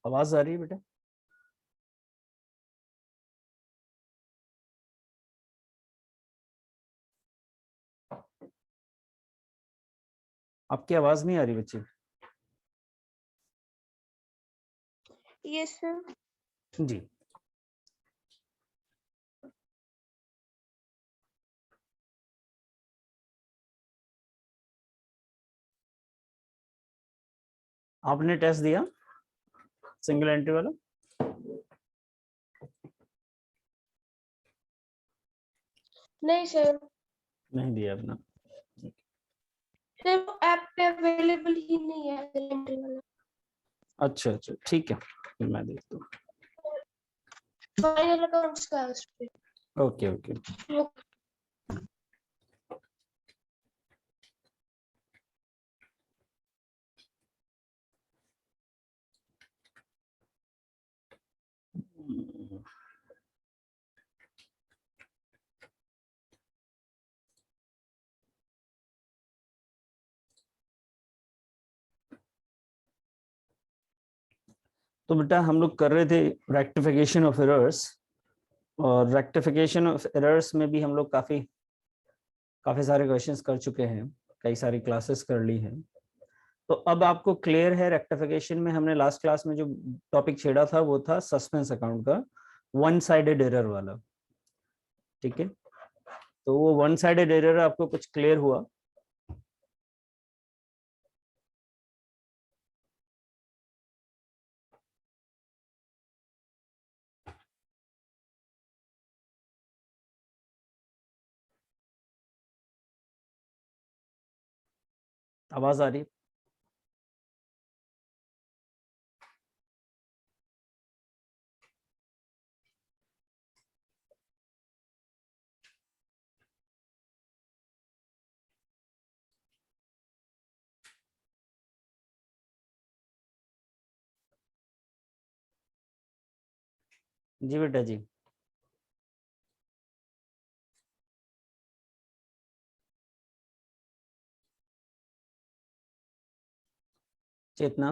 आवाज आ रही है बेटा? आपकी आवाज नहीं आ रही बच्चे? Yes sir. जी। आपने टेस्ट दिया सिंगल एंट्री वाला? नहीं सर। नहीं दिया अपना। सर वो ऐप पे अवेलेबल ही नहीं है सिलेंडर वाला। अच्छा अच्छा ठीक है, फिर मैं देखता हूँ। फाइनल अकाउंट्स का है उस पे। Okay okay. वो तो बेटा हम लोग कर रहे थे रेक्टिफिकेशन ऑफ एरर्स, और रेक्टिफिकेशन ऑफ एरर्स में भी हम लोग काफी काफी सारे क्वेश्चंस कर चुके हैं, कई सारी क्लासेस कर ली हैं। तो अब आपको क्लियर है रेक्टिफिकेशन में हमने लास्ट क्लास में जो टॉपिक छेड़ा था वो था सस्पेंस अकाउंट का वन साइडेड एरर वाला। ठीक है, तो वो वन साइडेड एरर आपको कुछ क्लियर हुआ? आवाज आ रही? जी बेटा जी। चेतना?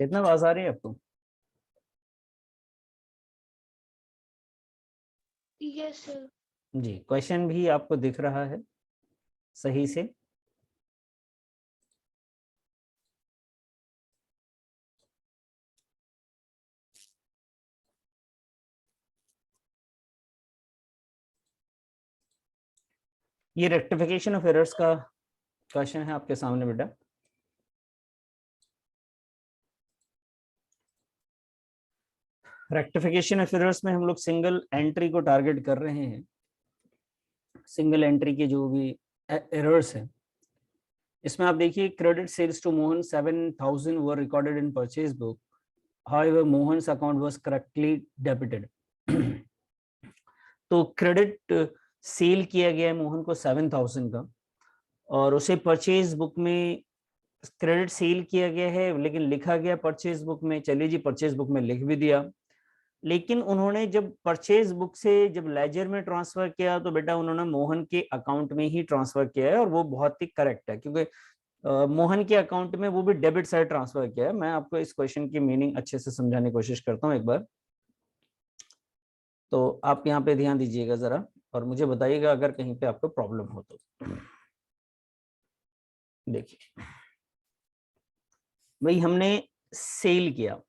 चेतना आवाज आ रही है आपको? Yes sir. जी, क्वेश्चन भी आपको दिख रहा है सही से? ये रेक्टिफिकेशन ऑफ एरर्स का क्वेश्चन है आपके सामने बेटा। रेक्टिफिकेशन ऑफ एरर्स में हम लोग सिंगल एंट्री को टारगेट कर रहे हैं। सिंगल एंट्री के जो भी एरर्स हैं, इसमें आप देखिए credit sales to Mohan 7,000 were recorded in purchase book, however Mohan's account was correctly debited. तो क्रेडिट सेल किया गया है मोहन को 7,000 का, और उसे परचेज बुक में क्रेडिट सेल किया गया है, लेकिन लिखा गया परचेज बुक में, चलिए जी परचेज बुक में लिख भी दिया, लेकिन उन्होंने जब परचेज बुक से जब लेजर में ट्रांसफर किया तो बेटा उन्होंने मोहन के अकाउंट में ही ट्रांसफर किया है, और वो बहुत ही करेक्ट है, क्योंकि मोहन के अकाउंट में वो भी डेबिट साइड ट्रांसफर किया है। मैं आपको इस क्वेश्चन की मीनिंग अच्छे से समझाने की कोशिश करता हूँ एक बार, तो आप यहाँ पे ध्यान दीजिएगा जरा और मुझे बताइएगा अगर कहीं पे आपको प्रॉब्लम हो तो। देखिए भाई, हमने सेल किया,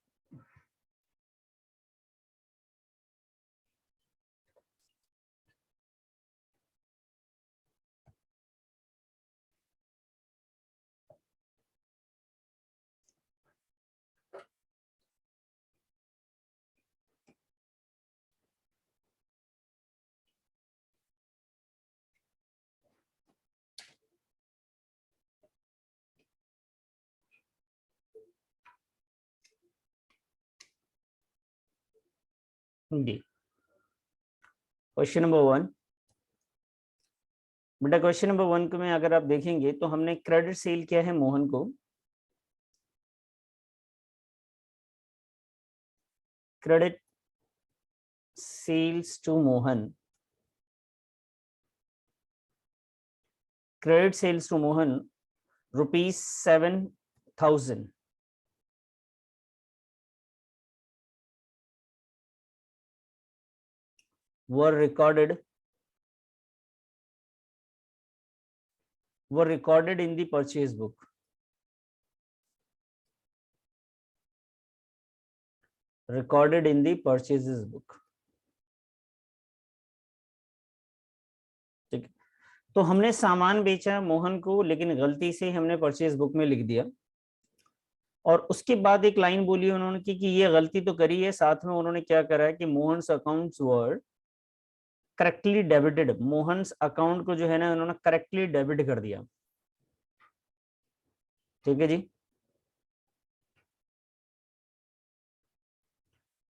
जी। क्वेश्चन नंबर 1, बेटा क्वेश्चन नंबर 1 को में अगर आप देखेंगे तो हमने क्रेडिट सेल किया है मोहन को, credit sales to Mohan, credit sales to Mohan ₹7,000 were recorded in the purchase book. Recorded in the purchases book. ठीक है, तो हमने सामान बेचा मोहन को, लेकिन गलती से हमने परचेज बुक में लिख दिया, और उसके बाद एक लाइन बोली उन्होंने कि ये गलती तो करी है, साथ में उन्होंने क्या करा है कि मोहन्स अकाउंट्स वर करेक्टली डेबिटेड, मोहन्स अकाउंट को जो है ना उन्होंने करेक्टली डेबिट कर दिया। ठीक है जी,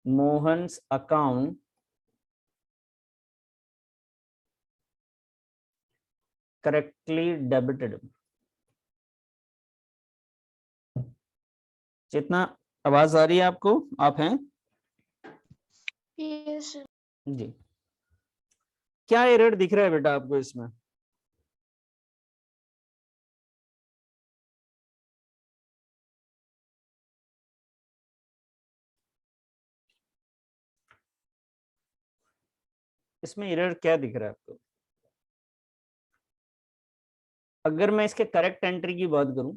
मोहन्स अकाउंट करेक्टली डेबिटेड। जितना आवाज आ रही है आपको, आप हैं? यस जी। क्या एरर दिख रहा है बेटा आपको इसमें? इसमें एरर क्या दिख रहा है आपको? अगर मैं इसके करेक्ट एंट्री की बात करूं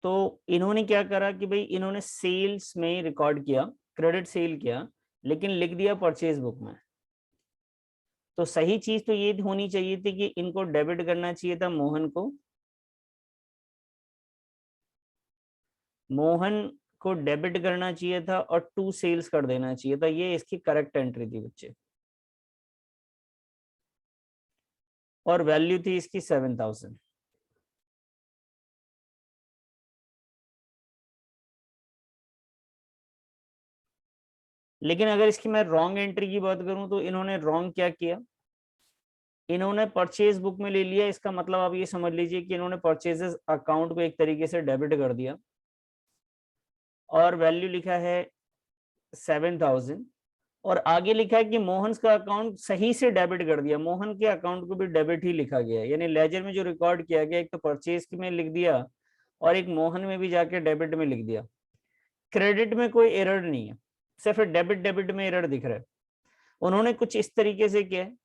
तो इन्होंने क्या करा कि भाई इन्होंने सेल्स में रिकॉर्ड किया, क्रेडिट सेल किया, लेकिन लिख दिया परचेज बुक में। तो सही चीज तो ये होनी चाहिए थी कि इनको डेबिट करना चाहिए था मोहन को, मोहन को डेबिट करना चाहिए था और टू सेल्स कर देना चाहिए था। ये इसकी करेक्ट एंट्री थी बच्चे, और वैल्यू थी इसकी 7,000। लेकिन अगर इसकी मैं रॉन्ग एंट्री की बात करूं तो इन्होंने रॉन्ग क्या किया, इन्होंने परचेज बुक में ले लिया। इसका मतलब आप ये समझ लीजिए कि इन्होंने परचेजेस अकाउंट को एक तरीके से डेबिट कर दिया, और वैल्यू लिखा है 7,000, और आगे लिखा है कि मोहन का अकाउंट सही से डेबिट कर दिया। मोहन के अकाउंट को भी डेबिट ही लिखा गया है, यानी लेजर में जो रिकॉर्ड किया गया, एक तो परचेज में लिख दिया और एक मोहन में भी जाके डेबिट में लिख दिया। क्रेडिट में कोई एरर नहीं है, सिर्फ डेबिट डेबिट में एरर दिख रहा है। उन्होंने कुछ इस तरीके से किया है,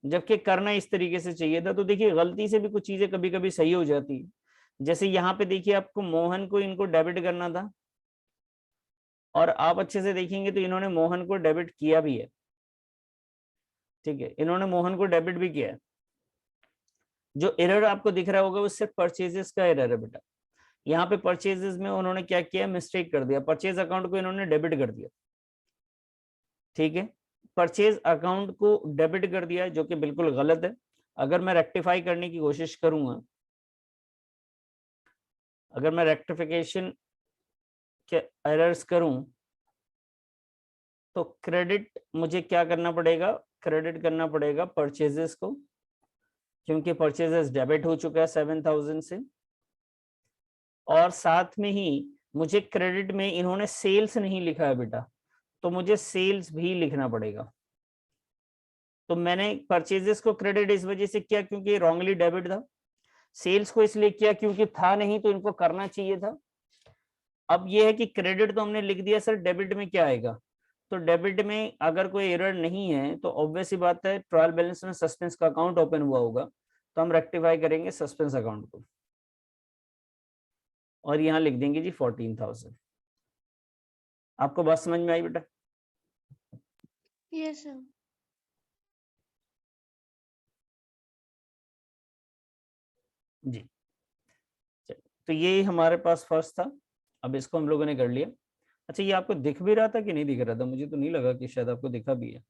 जबकि करना इस तरीके से चाहिए था। तो देखिए गलती से भी कुछ चीजें कभी कभी सही हो जाती है। जैसे यहाँ पे देखिए, आपको मोहन को इनको डेबिट करना था, और आप अच्छे से देखेंगे तो इन्होंने मोहन को डेबिट किया भी है। ठीक है, इन्होंने मोहन को डेबिट भी किया है। जो एरर आपको दिख रहा होगा वो सिर्फ परचेजेस का एरर है बेटा। यहाँ पे परचेजेस में उन्होंने क्या किया, मिस्टेक कर दिया, परचेज अकाउंट को इन्होंने डेबिट कर दिया। ठीक है, परचेज अकाउंट को डेबिट कर दिया, जो कि बिल्कुल गलत है। अगर मैं रेक्टिफाई करने की कोशिश करूंगा, अगर मैं रेक्टिफिकेशन के एरर्स करूं, तो क्रेडिट मुझे क्या करना पड़ेगा, क्रेडिट करना पड़ेगा परचेजेस को, क्योंकि परचेजेस डेबिट हो चुका है 7,000 से। और साथ में ही मुझे क्रेडिट में इन्होंने सेल्स नहीं लिखा है बेटा, तो मुझे सेल्स भी लिखना पड़ेगा। तो मैंने परचेजेस को क्रेडिट इस वजह से किया क्योंकि रॉन्गली डेबिट था, सेल्स को इसलिए किया क्योंकि था नहीं तो इनको करना चाहिए था। अब ये है कि क्रेडिट तो हमने लिख दिया सर, डेबिट में क्या आएगा? तो डेबिट में अगर कोई एरर नहीं है तो ऑब्वियस ही बात है ट्रायल बैलेंस में सस्पेंस का अकाउंट ओपन हुआ होगा, तो हम रेक्टिफाई करेंगे सस्पेंस अकाउंट को और यहाँ लिख देंगे जी 14,000। आपको बात समझ में आई बेटा? Yes sir. जी चलिए, तो ये हमारे पास फर्स्ट था, अब इसको हम लोगों ने कर लिया। अच्छा ये आपको दिख भी रहा था कि नहीं दिख रहा था? मुझे तो नहीं लगा कि शायद आपको दिखा भी है।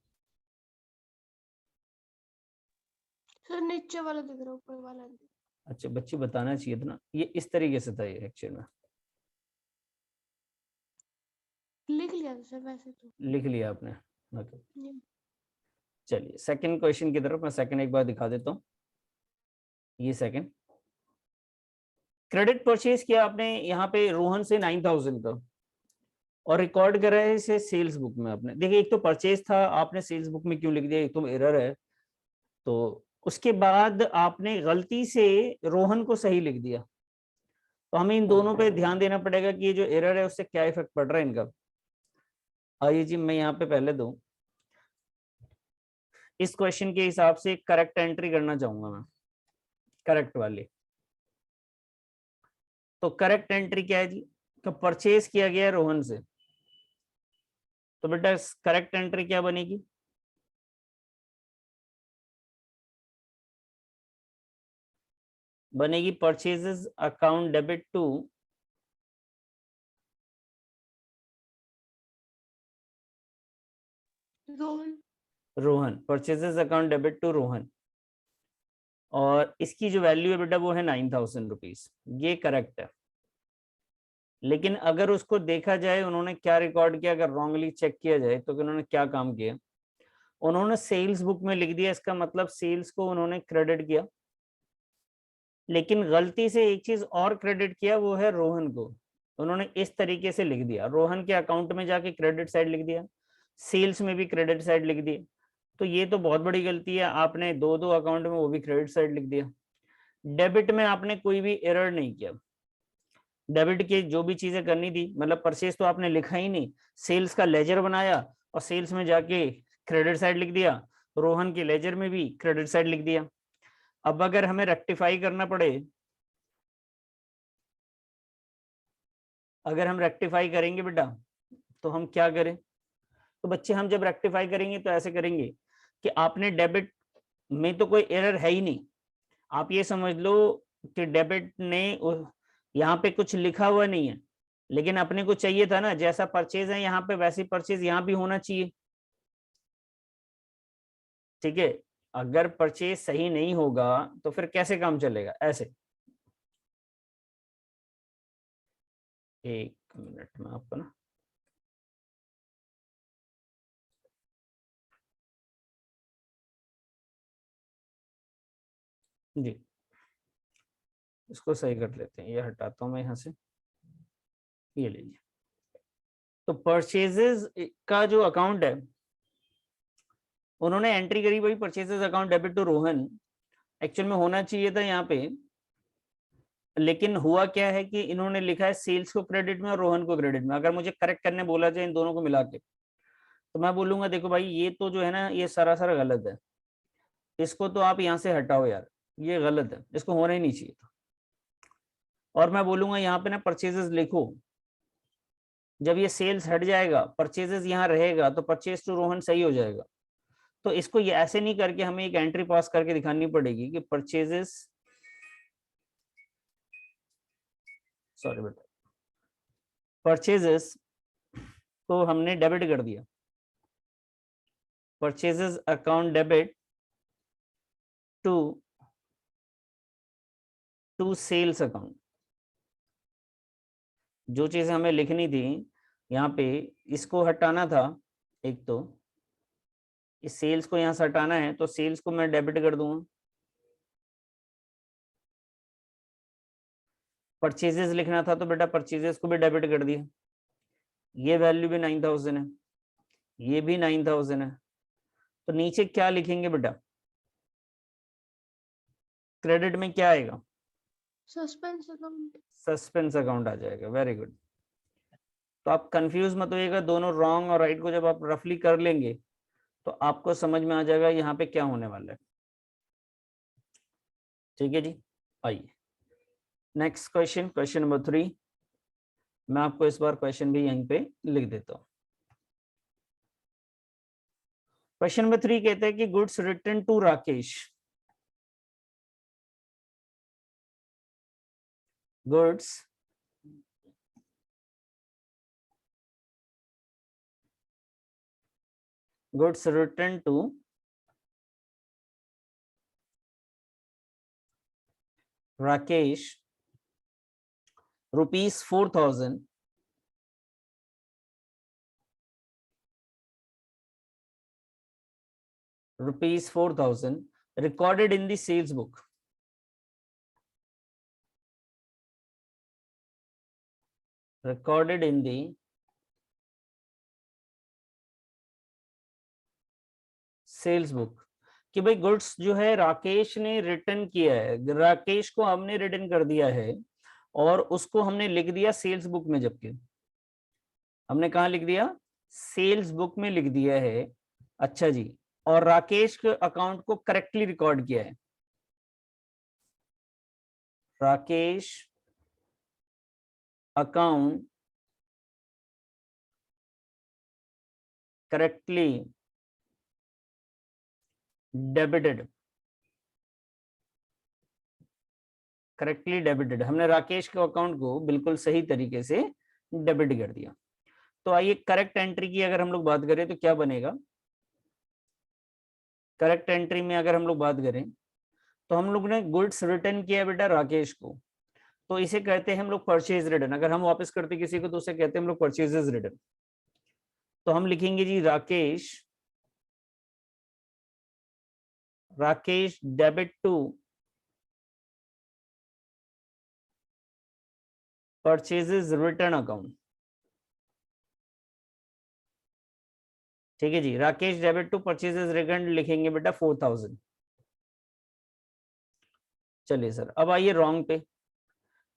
सर नीचे वाला दिख रहा, ऊपर वाला नहीं। अच्छा बच्ची बताना चाहिए था ना, ये इस तरीके से था ये एक्चुअल में। लिख लिया था सर वैसे तो। लिख लिया आपने? ओके जी। चलिए सेकंड क्वेश्चन की तरफ मैं सेकंड एक बार दिखा देता हूँ। ये सेकंड क्रेडिट परचेज किया आपने यहाँ पे रोहन से 9,000 का और रिकॉर्ड करा है इसे सेल्स बुक में। आपने देखिए एक तो परचेज था, आपने सेल्स बुक में क्यों लिख दिया, एक तो एरर है। तो उसके बाद आपने गलती से रोहन को सही लिख दिया, तो हमें इन दोनों पे ध्यान देना पड़ेगा कि ये जो एरर है उससे क्या इफेक्ट पड़ रहा है इनका। आइए जी मैं यहाँ पे पहले दूं, इस क्वेश्चन के हिसाब से करेक्ट एंट्री करना चाहूंगा मैं, करेक्ट वाली। तो करेक्ट एंट्री क्या है जी? तो परचेज किया गया है रोहन से, तो बेटा करेक्ट एंट्री क्या बनेगी? बनेगी purchases account debit to Rohan. Rohan, purchases account debit to Rohan, और इसकी जो वैल्यू है बेटा वो है 9,000 रुपीज। ये करेक्ट है। लेकिन अगर उसको देखा जाए उन्होंने क्या रिकॉर्ड किया, अगर रॉन्गली चेक किया जाए तो उन्होंने क्या काम किया, उन्होंने सेल्स बुक में लिख दिया, इसका मतलब सेल्स को उन्होंने क्रेडिट किया, लेकिन गलती से एक चीज और क्रेडिट किया, वो है रोहन को। उन्होंने इस तरीके से लिख दिया, रोहन के अकाउंट में जाके क्रेडिट साइड लिख दिया, सेल्स में भी क्रेडिट साइड लिख दिया। तो ये तो बहुत बड़ी गलती है, आपने दो दो अकाउंट में वो भी क्रेडिट साइड लिख दिया। डेबिट में आपने कोई भी एरर नहीं किया, डेबिट की जो भी चीजें करनी थी, मतलब परचेज तो आपने लिखा ही नहीं, सेल्स का लेजर बनाया और सेल्स में जाके क्रेडिट साइड लिख दिया, रोहन के लेजर में भी क्रेडिट साइड लिख दिया। अब अगर हमें रेक्टिफाई करना पड़े, अगर हम रेक्टिफाई करेंगे बेटा तो हम क्या करें? तो बच्चे हम जब रेक्टिफाई करेंगे तो ऐसे करेंगे कि आपने डेबिट में तो कोई एरर है ही नहीं, आप ये समझ लो कि डेबिट ने यहाँ पे कुछ लिखा हुआ नहीं है, लेकिन अपने को चाहिए था ना जैसा परचेज है यहाँ पे वैसी परचेज यहाँ भी होना चाहिए। ठीक है, अगर परचेज सही नहीं होगा तो फिर कैसे काम चलेगा? ऐसे, एक मिनट में आपको ना, जी इसको सही कर लेते हैं, ये हटाता हूं मैं यहाँ से, ये लीजिए। तो परचेजेस का जो अकाउंट है उन्होंने एंट्री करी वही purchases account debit to Rohan, actual में होना चाहिए था यहाँ पे, लेकिन हुआ क्या है कि इन्होंने लिखा है सेल्स को क्रेडिट में और रोहन को क्रेडिट में। अगर मुझे करेक्ट करने बोला जाए इन दोनों को मिला के, तो मैं बोलूंगा देखो भाई ये तो जो है ना ये सरासर गलत है, इसको तो आप यहाँ से हटाओ यार, ये गलत है, इसको होना ही नहीं चाहिए था। और मैं बोलूंगा यहाँ पे ना परचेजेस लिखो, जब ये सेल्स हट जाएगा परचेजेस यहाँ रहेगा तो परचेज टू रोहन सही हो जाएगा। तो इसको ये ऐसे नहीं करके हमें एक एंट्री पास करके दिखानी पड़ेगी कि परचेजेस, सॉरी बेटा, परचेजेस को हमने डेबिट कर दिया, purchases account debit to sales account. जो चीजें हमें लिखनी थी यहाँ पे, इसको हटाना था, एक तो इस सेल्स को यहाँ से हटाना है तो सेल्स को मैं डेबिट कर दूंगा, परचेजेस लिखना था तो बेटा परचेजेस को भी डेबिट कर दिया, ये वैल्यू भी 9,000 है, ये भी 9,000 है। तो नीचे क्या लिखेंगे बेटा? क्रेडिट में क्या आएगा? Suspense account. सस्पेंस अकाउंट आ जाएगा, वेरी गुड। तो आप कंफ्यूज मत होइएगा, दोनों रॉन्ग और राइट को जब आप रफली कर लेंगे तो आपको समझ में आ जाएगा यहाँ पे क्या होने वाला है। ठीक है जी, आइए नेक्स्ट क्वेश्चन, क्वेश्चन नंबर 3। मैं आपको इस बार क्वेश्चन भी यहीं पे लिख देता हूँ। क्वेश्चन नंबर 3 कहते हैं कि goods return to Rakesh, goods return to Rakesh ₹4,000 recorded in the sales book, recorded in the sales book. कि भाई गुड्स जो है राकेश ने रिटर्न किया है, राकेश को हमने रिटर्न कर दिया है और उसको हमने लिख दिया सेल्स बुक में, जबकि हमने कहा लिख दिया, सेल्स बुक में लिख दिया है। अच्छा जी, और राकेश के अकाउंट को करेक्टली रिकॉर्ड किया है, Rakesh account correctly debited, correctly debited, हमने राकेश के अकाउंट को बिल्कुल सही तरीके से डेबिट कर दिया। तो आइए करेक्ट एंट्री की अगर हम लोग बात करें तो क्या बनेगा। करेक्ट एंट्री में अगर हम लोग बात करें तो हम लोग ने गुड्स रिटर्न किया बेटा राकेश को, तो इसे कहते हैं हम लोग परचेज रिटर्न। अगर हम वापस करते किसी को तो उसे कहते हैं हम लोग परचेजेस रिटर्न। तो हम लिखेंगे जी Rakesh, Rakesh debit to purchases return account. ठीक है जी, Rakesh debit to purchases return लिखेंगे बेटा 4,000। चलिए सर, अब आइए रॉन्ग पे।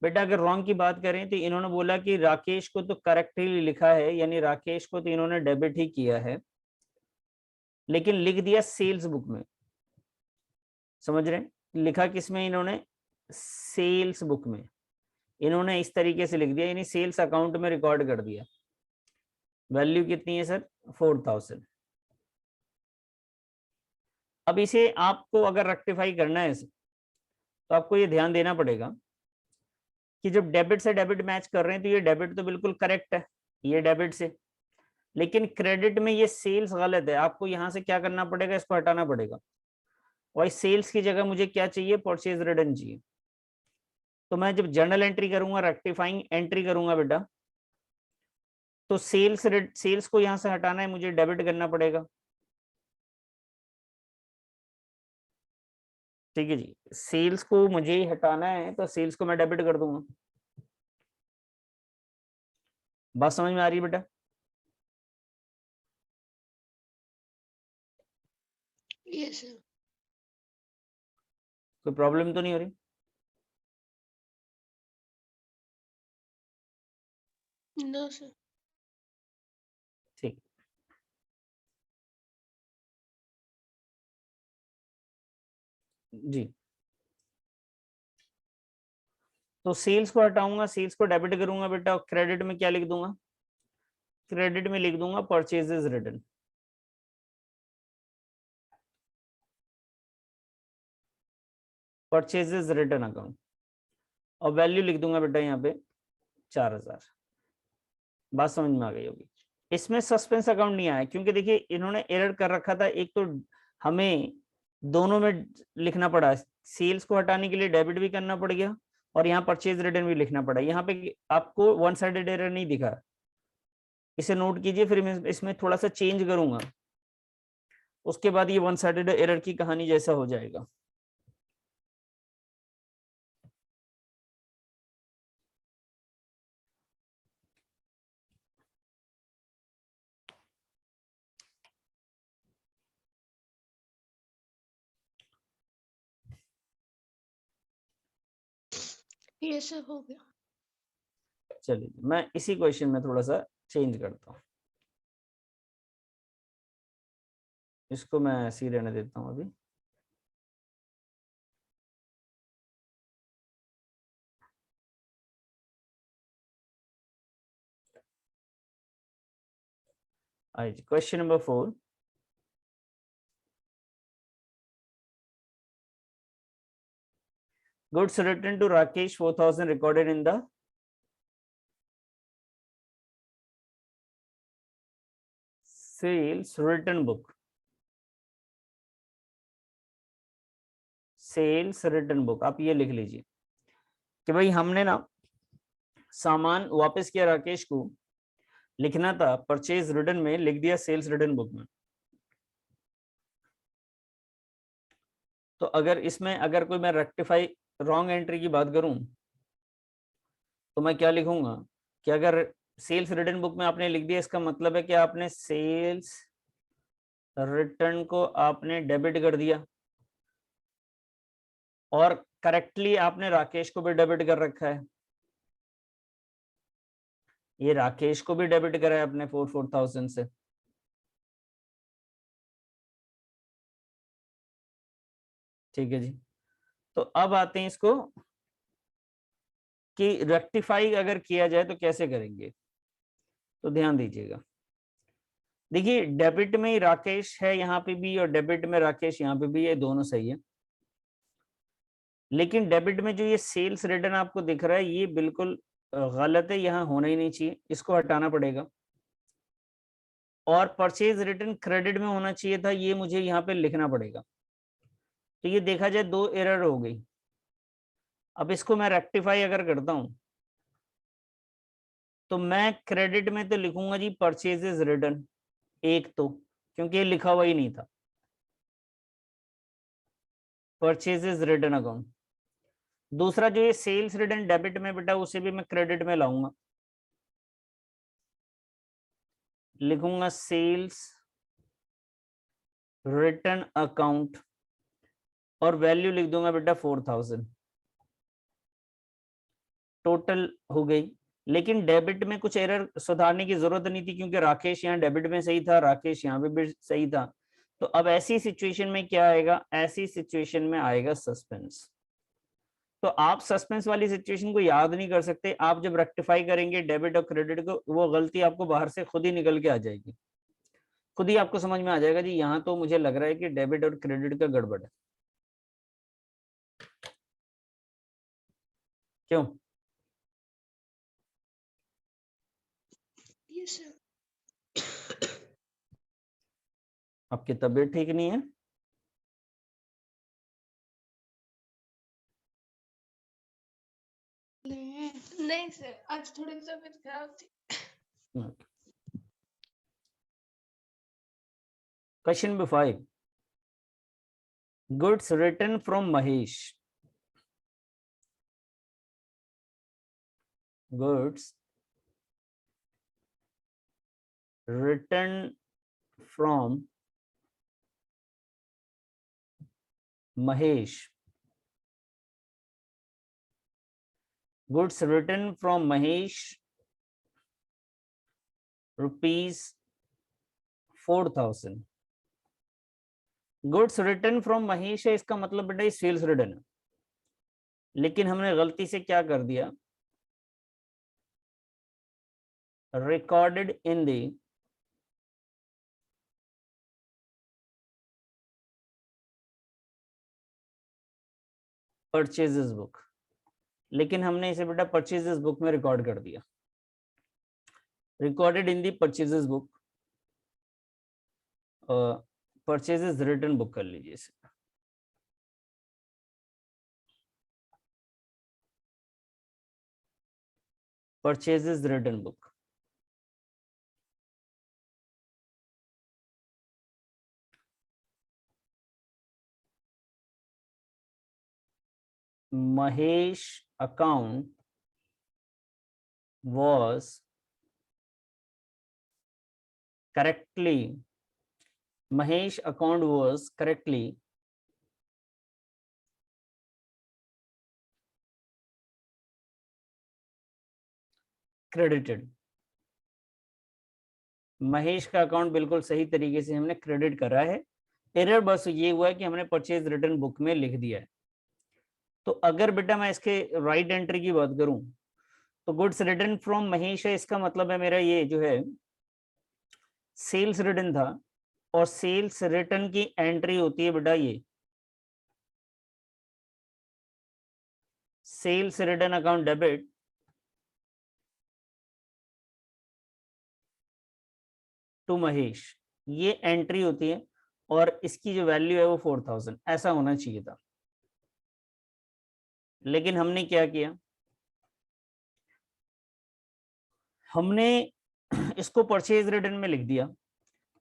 बेटा अगर रॉन्ग की बात करें तो इन्होंने बोला कि राकेश को तो करेक्टली लिखा है, यानी राकेश को तो इन्होंने डेबिट ही किया है, लेकिन लिख दिया सेल्स बुक में। समझ रहे हैं, लिखा किसमें इन्होंने, सेल्स बुक में। इन्होंने इस तरीके से लिख दिया, यानी सेल्स अकाउंट में रिकॉर्ड कर दिया। वैल्यू कितनी है सर, 4,000। अब इसे आपको अगर रेक्टिफाई करना है तो आपको ये ध्यान देना पड़ेगा कि जब डेबिट से डेबिट मैच कर रहे हैं तो ये डेबिट तो बिल्कुल करेक्ट है, ये डेबिट से, लेकिन क्रेडिट में ये सेल्स गलत है। आपको यहां से क्या करना पड़ेगा, इसको हटाना पड़ेगा, और इस सेल्स की जगह मुझे क्या चाहिए, परचेज रिटर्न चाहिए। तो मैं जब जर्नल एंट्री करूंगा, रेक्टिफाइंग एंट्री करूंगा बेटा, तो सेल्स को यहां से हटाना है, मुझे डेबिट करना पड़ेगा। ठीक है जी, सेल्स को मुझे हटाना है तो सेल्स को मैं डेबिट कर दूंगा। बात समझ में आ रही है बेटा? Yes sir. कोई प्रॉब्लम तो नहीं हो रही? No sir. ठीक, जी। तो सेल्स को हटाऊंगा, सेल्स को डेबिट करूंगा बेटा, और क्रेडिट में क्या लिख दूंगा, क्रेडिट में लिख दूंगा purchases return. Purchases return account, और वैल्यू लिख दूंगा बेटा यहाँ पे 4,000। बात समझ में आ गई होगी। इसमें सस्पेंस अकाउंट नहीं आया क्योंकि देखिए इन्होंने एरर कर रखा था। एक तो हमें दोनों में लिखना पड़ा, सेल्स को हटाने के लिए डेबिट भी करना पड़ गया और यहाँ परचेज रिटर्न भी लिखना पड़ा। यहाँ पे आपको वन साइडेड एरर नहीं दिखा, इसे नोट कीजिए। फिर मैं इसमें थोड़ा सा चेंज करूंगा, उसके बाद ये वन साइडेड एरर की कहानी जैसा हो जाएगा। ये सब हो गया। चलिए मैं इसी क्वेश्चन में थोड़ा सा चेंज करता हूँ, इसको मैं ऐसे ही रहने देता हूँ अभी। Question number 4, goods written to Rakesh 4000 recorded in the sales written book। Sales return book, आप ये लिख लीजिए कि भाई हमने ना सामान वापस किया राकेश को, लिखना था परचेज रिटर्न में, लिख दिया सेल्स रिटर्न बुक में। तो अगर इसमें अगर कोई मैं रेक्टिफाई रॉन्ग एंट्री की बात करूं तो मैं क्या लिखूंगा कि अगर सेल्स रिटर्न बुक में आपने लिख दिया, इसका मतलब है कि आपने सेल्स रिटर्न को आपने डेबिट कर दिया और करेक्टली आपने राकेश को भी डेबिट कर रखा है। ये राकेश को भी डेबिट करा है अपने 4000 से। ठीक है जी, तो अब आते हैं इसको कि रेक्टिफाई अगर किया जाए तो कैसे करेंगे। तो ध्यान दीजिएगा, देखिए डेबिट में राकेश है यहाँ पे भी और डेबिट में राकेश यहाँ पे भी, ये दोनों सही है। लेकिन डेबिट में जो ये सेल्स रिटर्न आपको दिख रहा है ये बिल्कुल गलत है, यहाँ होना ही नहीं चाहिए, इसको हटाना पड़ेगा। और परचेज रिटर्न क्रेडिट में होना चाहिए था, ये मुझे यहाँ पे लिखना पड़ेगा। तो ये देखा जाए 2 एरर हो गई। अब इसको मैं रेक्टिफाई अगर करता हूं तो मैं क्रेडिट में तो लिखूंगा जी परचेजेस रिटर्न, एक तो क्योंकि ये लिखा हुआ ही नहीं था परचेजेस रिटर्न अकाउंट। दूसरा जो ये सेल्स रिटर्न डेबिट में बेटा, उसे भी मैं क्रेडिट में लाऊंगा, लिखूंगा सेल्स रिटर्न अकाउंट और वैल्यू लिख दूंगा बेटा 4000, टोटल हो गई। लेकिन डेबिट में कुछ एरर सुधारने की जरूरत नहीं थी क्योंकि राकेश यहाँ डेबिट में सही था, राकेश यहाँ पे भी सही था। तो अब ऐसी सिचुएशन में क्या आएगा, ऐसी सिचुएशन में आएगा सस्पेंस। तो आप सस्पेंस वाली सिचुएशन को याद नहीं कर सकते, आप जब रेक्टिफाई करेंगे डेबिट और क्रेडिट को, वो गलती आपको बाहर से खुद ही निकल के आ जाएगी, खुद ही आपको समझ में आ जाएगा जी यहाँ तो मुझे लग रहा है कि डेबिट और क्रेडिट का गड़बड़ है। क्यों? Yes sir. आपकी तबीयत ठीक नहीं है? नहीं सर, आज थोड़ी तबीयत खराब थी। Question number 5, goods return from Mahesh, goods written from Mahesh, goods written from Mahesh rupees 4000। Goods return from Mahesh है, इसका मतलब बेटा सेल्स रिटर्न है, लेकिन हमने गलती से क्या कर दिया, recorded in the purchases book, लेकिन हमने इसे बेटा परचेजेस बुक में रिकॉर्ड कर दिया, recorded in the purchases book, purchases return book कर लीजिए इसे। Purchases return book, Mahesh account was correctly, Mahesh account was correctly credited. Mahesh का अकाउंट बिल्कुल सही तरीके से हमने क्रेडिट करा है, एरर बस ये हुआ है कि हमने परचेज रिटर्न बुक में लिख दिया है। तो अगर बेटा मैं इसके राइट एंट्री की बात करूं तो गुड्स रिटर्न फ्रॉम महेश है, इसका मतलब है मेरा ये जो है सेल्स रिटर्न था, और सेल्स रिटर्न की एंट्री होती है बेटा ये sales return account debit to Mahesh, ये एंट्री होती है और इसकी जो वैल्यू है वो 4000 ऐसा होना चाहिए था। लेकिन हमने क्या किया, हमने इसको परचेज रिटर्न में लिख दिया।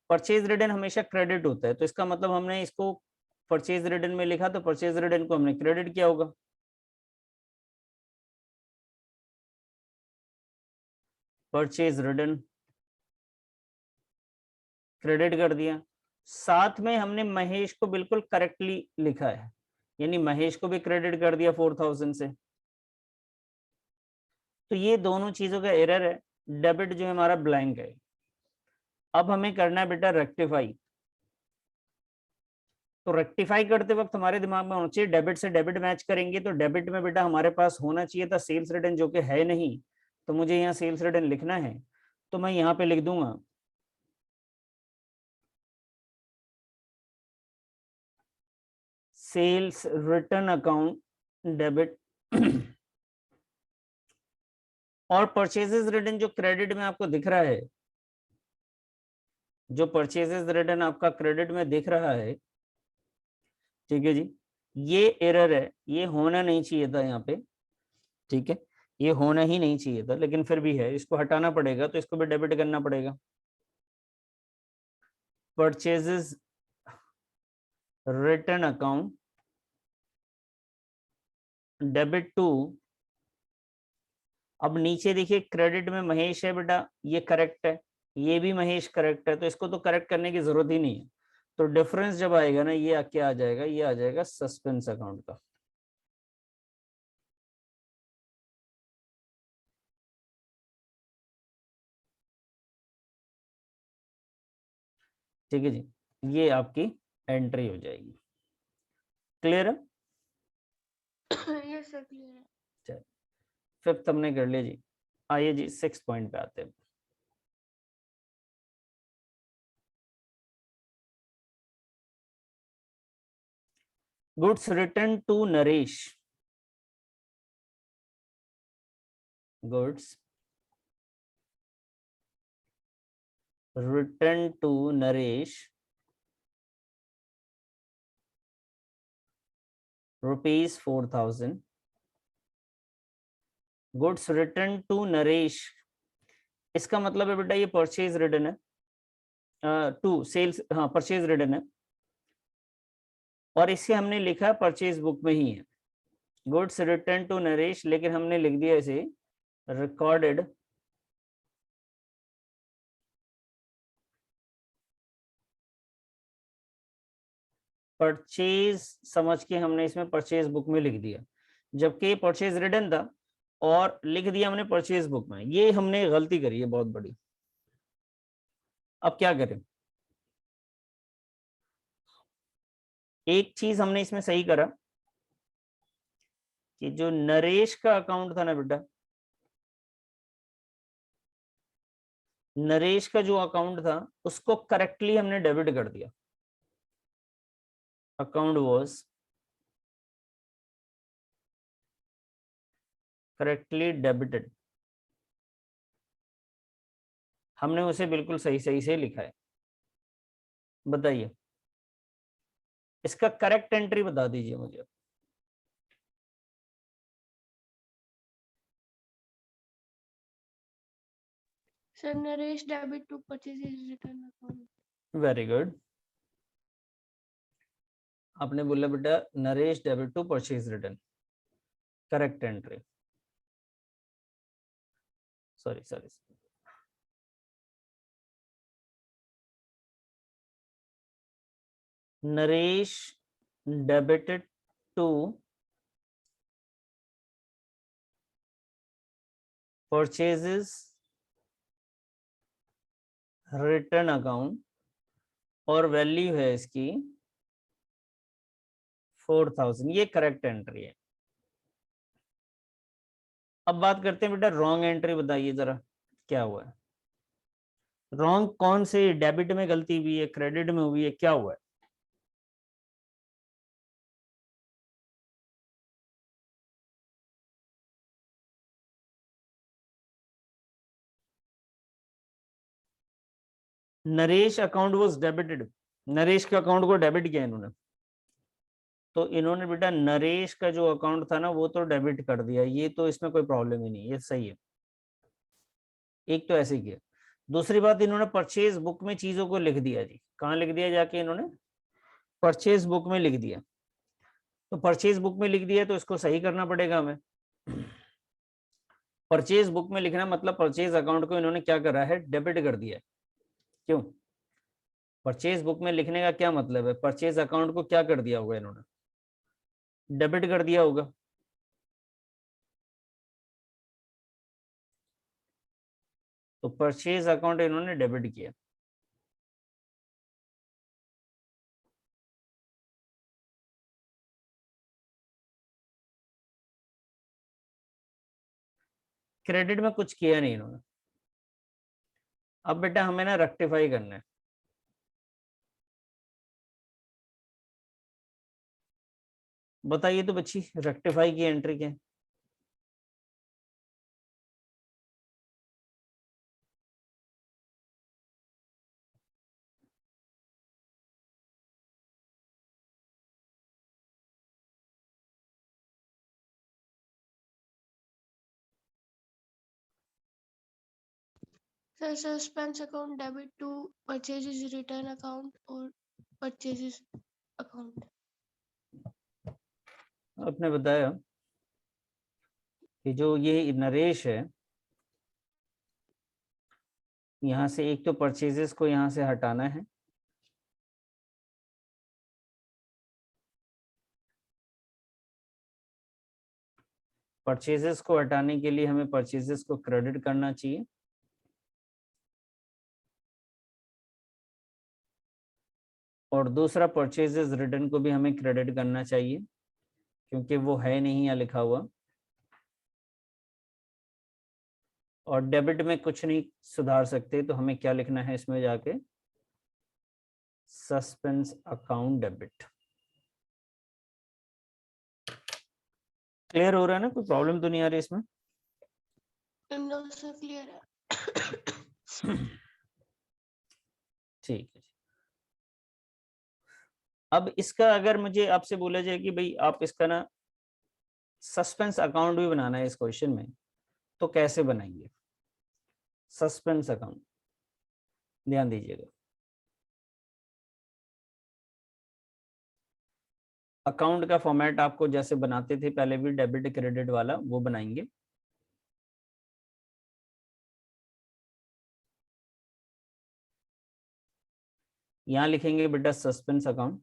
परचेज रिटर्न हमेशा क्रेडिट होता है, तो इसका मतलब हमने इसको परचेज रिटर्न में लिखा तो परचेज रिटर्न को हमने क्रेडिट किया होगा। परचेज रिटर्न क्रेडिट कर दिया, साथ में हमने महेश को बिल्कुल करेक्टली लिखा है, यानी महेश को भी क्रेडिट कर दिया 4000 से। तो ये दोनों चीजों का एरर है, डेबिट जो है हमारा ब्लैंक है। अब हमें करना है बेटा रेक्टिफाई। तो रेक्टिफाई करते वक्त हमारे दिमाग में होना चाहिए डेबिट से डेबिट मैच करेंगे, तो डेबिट में बेटा हमारे पास होना चाहिए था सेल्स रिटर्न, जो कि है नहीं, तो मुझे यहाँ सेल्स रिटर्न लिखना है, तो मैं यहाँ पे लिख दूंगा सेल्स रिटर्न अकाउंट डेबिट और परचेजेस रिटर्न जो क्रेडिट में आपको दिख रहा है, जो परचेजेस रिटर्न आपका क्रेडिट में दिख रहा है, ठीक है जी, ये एरर है, ये होना नहीं चाहिए था यहाँ पे, ठीक है, ये होना ही नहीं चाहिए था, लेकिन फिर भी है, इसको हटाना पड़ेगा, तो इसको भी डेबिट करना पड़ेगा। Purchases return account debit to, अब नीचे देखिए क्रेडिट में महेश है बेटा, ये करेक्ट है, ये भी महेश करेक्ट है, तो इसको तो करेक्ट करने की जरूरत ही नहीं है। तो डिफरेंस जब आएगा ना, ये क्या आ जाएगा, ये आ जाएगा सस्पेंस अकाउंट का। ठीक है जी, ये आपकी एंट्री हो जाएगी। क्लियर है? यस सर क्लियर है। चलिए, फिफ्थ हमने कर लिया जी, आइए जी सिक्स पॉइंट पे आते हैं। Goods return to Naresh, goods return to Naresh ₹4000। Goods return to Naresh, इसका मतलब है बेटा ये परचेज रिटर्न है, टू सेल्स, हाँ परचेज रिटर्न है, और इसे हमने लिखा परचेज बुक में ही है, गुड्स रिटर्न टू नरेश, लेकिन हमने लिख दिया इसे रिकॉर्डेड परचेज, समझ के हमने इसमें परचेज बुक में लिख दिया, जबकि परचेज रिटर्न था और लिख दिया हमने परचेज बुक में। ये हमने गलती करी है बहुत बड़ी। अब क्या करें, एक चीज हमने इसमें सही करा कि जो नरेश का अकाउंट था ना बेटा, नरेश का जो अकाउंट था उसको करेक्टली हमने डेबिट कर दिया, अकाउंट वाज करेक्टली डेबिटेड, हमने उसे बिल्कुल सही सही से लिखा है। बताइए इसका करेक्ट एंट्री बता दीजिए मुझे। Sir Naresh debit to purchase return account. Very good, आपने बोला बेटा Naresh debit to purchase return, correct entry, sorry sorry, Naresh debited to purchases return account और वैल्यू है इसकी 4000, ये करेक्ट एंट्री है। अब बात करते हैं बेटा रॉन्ग एंट्री, बताइए जरा क्या हुआ है। रॉन्ग कौन से, डेबिट में गलती हुई है, क्रेडिट में हुई है, क्या हुआ है? Naresh account was debited, Naresh के अकाउंट को डेबिट किया इन्होंने, तो इन्होंने बेटा नरेश का जो अकाउंट था ना वो तो डेबिट कर दिया, ये तो इसमें कोई प्रॉब्लम ही नहीं, ये सही है। एक तो ऐसे किया। दूसरी बात, इन्होंने परचेज बुक में चीजों को लिख दिया जी, कहाँ लिख दिया जाके इन्होंने, परचेज बुक में लिख दिया। तो परचेज बुक में लिख दिया तो इसको सही करना पड़ेगा हमें। परचेज बुक में लिखना मतलब परचेज अकाउंट को इन्होंने क्या करा है, डेबिट कर दिया है। क्यों? परचेज बुक में लिखने का क्या मतलब है, परचेज अकाउंट को क्या कर दिया होगा इन्होंने, डेबिट कर दिया होगा। तो परचेज अकाउंट इन्होंने डेबिट किया। क्रेडिट में कुछ किया नहीं इन्होंने। अब बेटा हमें ना रेक्टिफाई करना है। बताइए तो बच्ची, रेक्टिफाई की एंट्री क्या है? Sir suspense account debit to purchases return account और परचेजेस अकाउंट। आपने बताया कि जो ये नरेश है, यहाँ से एक तो परचेजेस को यहाँ से हटाना है, परचेजेस को हटाने के लिए हमें परचेजेस को क्रेडिट करना चाहिए, और दूसरा परचेजेस रिटर्न को भी हमें क्रेडिट करना चाहिए क्योंकि वो है नहीं यहाँ लिखा हुआ, और डेबिट में कुछ नहीं सुधार सकते तो हमें क्या लिखना है इसमें जाके, सस्पेंस अकाउंट डेबिट। क्लियर हो रहा है ना, कोई प्रॉब्लम तो नहीं आ रही इसमें? नो सर क्लियर है। ठीक है। अब इसका अगर मुझे आपसे बोला जाए कि भाई आप इसका ना सस्पेंस अकाउंट भी बनाना है इस क्वेश्चन में, तो कैसे बनाएंगे सस्पेंस अकाउंट? ध्यान दीजिएगा, अकाउंट का फॉर्मेट आपको जैसे बनाते थे पहले भी, डेबिट क्रेडिट वाला, वो बनाएंगे। यहां लिखेंगे बेटा सस्पेंस अकाउंट,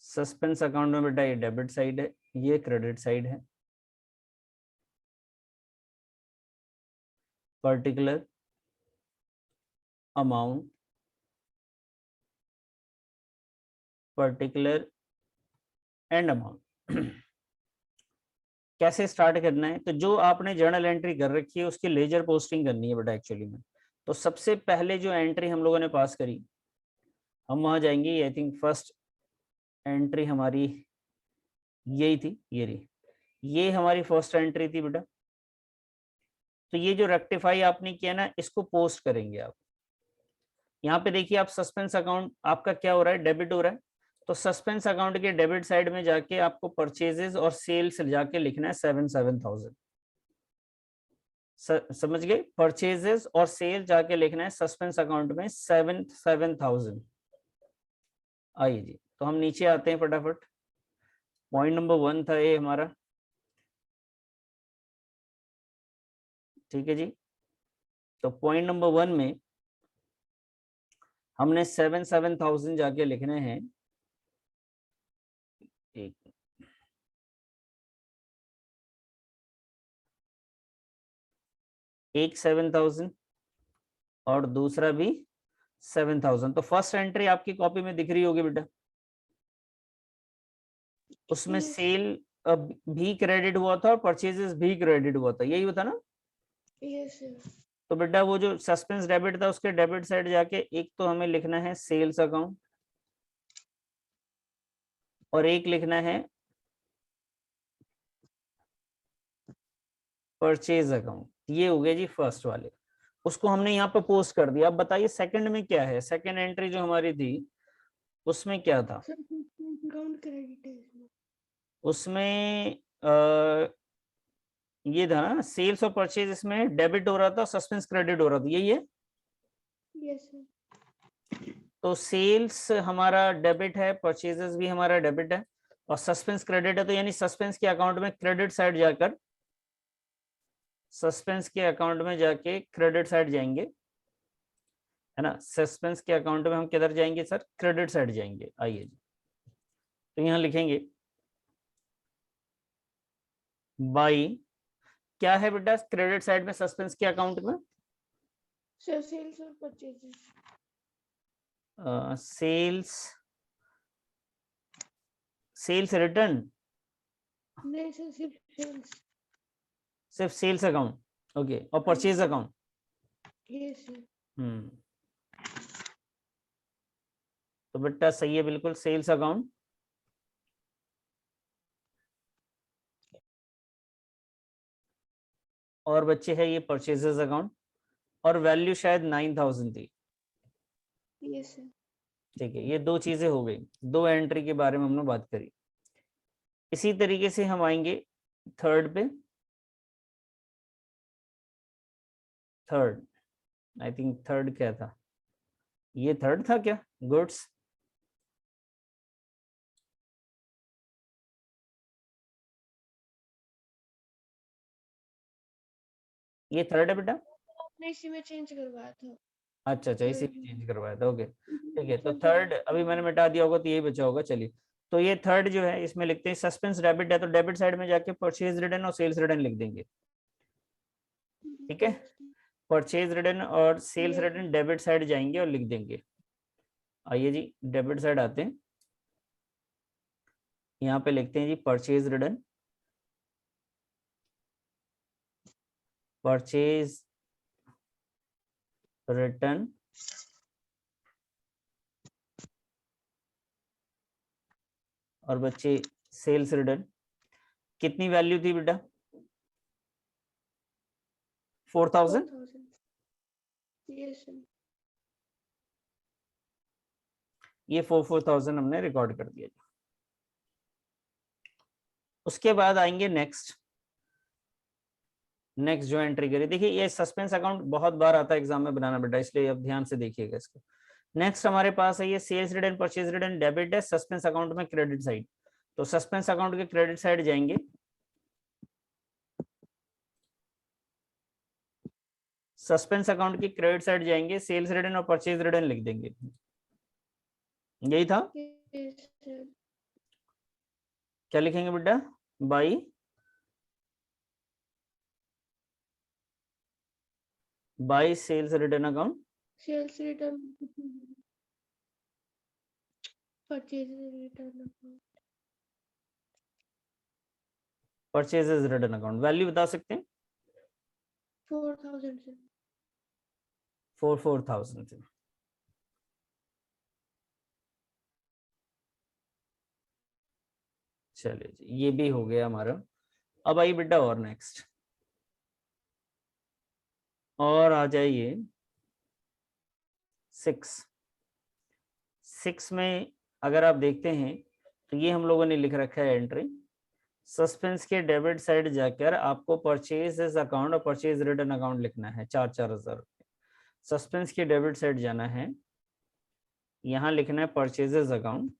सस्पेंस अकाउंट में बेटा ये डेबिट साइड है, ये क्रेडिट साइड है। Particular amount, particular and amount. कैसे स्टार्ट करना है, तो जो आपने जर्नल एंट्री कर रखी है उसकी लेजर पोस्टिंग करनी है बेटा एक्चुअली में। तो सबसे पहले जो एंट्री हम लोगों ने पास करी, हम वहां जाएंगे, आई थिंक फर्स्ट एंट्री हमारी यही थी, ये रही, ये हमारी फर्स्ट एंट्री थी बेटा। तो ये जो रेक्टिफाई आपने किया ना, इसको पोस्ट करेंगे आप। यहाँ पे देखिए आप, सस्पेंस अकाउंट आपका क्या हो रहा है, डेबिट हो रहा है, तो सस्पेंस अकाउंट के डेबिट साइड में जाके आपको परचेजेस और सेल्स जाके लिखना है 7,000। समझ गए, परचेजेस और सेल जाके लिखना है सस्पेंस अकाउंट में 7,000। आइए जी, तो हम नीचे आते हैं फटाफट। पॉइंट नंबर 1 था ये हमारा, ठीक है जी। तो पॉइंट नंबर 1 में हमने 7,000 जाके लिखने हैं। एक एक 7,000 और दूसरा भी 7,000। तो फर्स्ट एंट्री आपकी कॉपी में दिख रही होगी बेटा, उसमें Yes. सेल भी क्रेडिट हुआ था और परचेजेस भी क्रेडिट हुआ था, यही होता ना। Yes, sir. तो बेटा वो जो सस्पेंस डेबिट था उसके डेबिट साइड जाके एक तो हमें लिखना है सेल्स अकाउंट और एक लिखना है परचेज अकाउंट। ये हो गया जी फर्स्ट वाले, उसको हमने यहाँ पे पोस्ट कर दिया। अब बताइए सेकंड में क्या है, सेकंड एंट्री जो हमारी थी उसमें क्या था। Sir, अकाउंट क्रेडिट है इसमें। उसमें ये था ना सेल्स और परचेज, इसमें डेबिट हो रहा था, सस्पेंस क्रेडिट हो रहा था, यही है। Yes, sir. तो सेल्स हमारा डेबिट है, परचेजेस भी हमारा डेबिट है और सस्पेंस क्रेडिट है, तो यानी सस्पेंस के अकाउंट में क्रेडिट साइड जाकर, सस्पेंस के अकाउंट में जाके क्रेडिट साइड जाएंगे, है ना। सस्पेंस के अकाउंट में हम किधर जाएंगे सर, क्रेडिट साइड जाएंगे। आइए जी, तो यहाँ लिखेंगे बाई, क्या है बेटा क्रेडिट साइड में सस्पेंस के अकाउंट में, Sir, sales और purchases. सेल्स, सेल्स रिटर्न, नहीं सर, सिर्फ sales. सिर्फ सेल्स अकाउंट, ओके, और परचेज अकाउंट। Yes, sir. तो बेटा सही है बिल्कुल, सेल्स अकाउंट। और बच्चे है ये परचेजेस अकाउंट और वैल्यू शायद 9,000 थी। Yes, sir. ठीक है, ये दो चीजें हो गई, दो एंट्री के बारे में हमने बात करी। इसी तरीके से हम आएंगे थर्ड पे। थर्ड, आई थिंक थर्ड क्या था, ये थर्ड था क्या, गुड्स। ये थर्ड है बेटा। आपने इसी में चेंज करवाया था। अच्छा अच्छा, इसी में Third चेंज करवाया था, ओके ठीक है। तो में। थर्ड अभी मैंने मिटा दिया होगा तो यही बचा होगा। चलिए, तो ये थर्ड जो है इसमें लिखते हैं सस्पेंस डेबिट है, तो डेबिट साइड में जाके परचेज रिटर्न और सेल्स रिटर्न लिख देंगे। ठीक है, परचेज रिटर्न और sales Yes. Return debit side जाएंगे और लिख देंगे। आइए जी डेबिट साइड आते हैं, यहाँ पे लिखते हैं जी परचेज रिटर्न, परचेज रिटर्न और बच्चे सेल्स रिटर्न। कितनी वैल्यू थी बेटा, 4,000। 4,000. Yes, sir. ये 4,000 हमने रिकॉर्ड कर दिया। उसके बाद आएंगे नेक्स्ट, नेक्स्ट जो एंट्री करी, देखिए ये सस्पेंस अकाउंट बहुत बार आता है एग्जाम में बनाना बेटा, इसलिए अब ध्यान से देखिएगा इसको। नेक्स्ट हमारे पास है ये sales return, purchase return, debit है, सस्पेंस अकाउंट में क्रेडिट साइड। तो सस्पेंस अकाउंट के क्रेडिट साइड जाएंगे, सस्पेंस अकाउंट की क्रेडिट साइड जाएंगे, सेल्स रिटर्न और परचेज रिटर्न लिख देंगे। यही था। Yes, sir. क्या लिखेंगे बेटा, by, by sales return account, Sales return. Purchases return account. Purchases return account. Value बता सकते हैं, 4,000, sir. 4,000 से। चलिए जी, ये भी हो गया हमारा। अब आई बेटा और नेक्स्ट, और आ जाइए 6। 6 में अगर आप देखते हैं तो ये हम लोगों ने लिख रखा है एंट्री, सस्पेंस के डेबिट साइड जाकर आपको परचेज अकाउंट और परचेज रिटर्न अकाउंट लिखना है, 4,000 रुपये। सस्पेंस के डेबिट साइड जाना है, यहाँ लिखना है परचेजेस अकाउंट,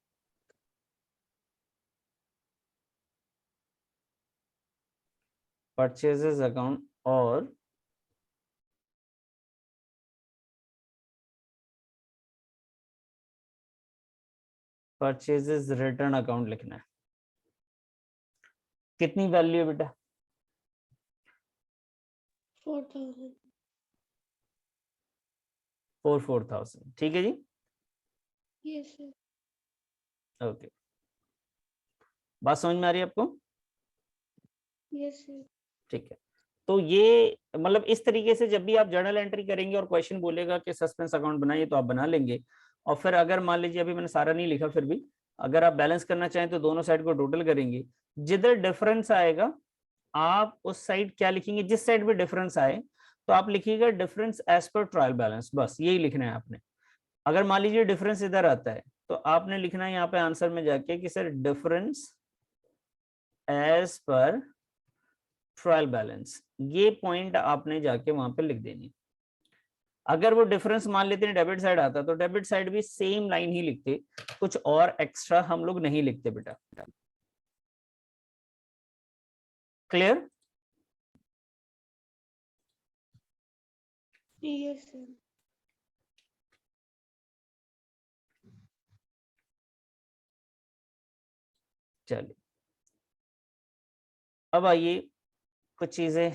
परचेजेस अकाउंट और परचेजेस रिटर्न अकाउंट लिखना है। कितनी वैल्यू है बेटा, 4,000. 4,000। ठीक है जी, यस सर। ओके, बात समझ में आ रही है आपको? Yes sir. ठीक है, तो ये मतलब इस तरीके से जब भी आप जर्नल एंट्री करेंगे और क्वेश्चन बोलेगा कि सस्पेंस अकाउंट बनाइए तो आप बना लेंगे। और फिर अगर मान लीजिए अभी मैंने सारा नहीं लिखा, फिर भी अगर आप बैलेंस करना चाहें तो दोनों साइड को टोटल करेंगे, जिधर डिफरेंस आएगा आप उस साइड क्या लिखेंगे, जिस साइड पे डिफरेंस आए तो आप लिखिएगा difference as per trial balance, बस यही लिखना है आपने। अगर मान लीजिए डिफरेंस इधर आता है तो आपने लिखना है यहाँ पे आंसर में जाके कि sir difference as per trial balance, ये पॉइंट आपने जाके वहां पे लिख देनी। अगर वो डिफरेंस मान लेते हैं डेबिट साइड आता तो डेबिट साइड भी सेम लाइन ही लिखते, कुछ और एक्स्ट्रा हम लोग नहीं लिखते बेटा। क्लियर? Yes sir. चलिए, अब आइए कुछ चीजें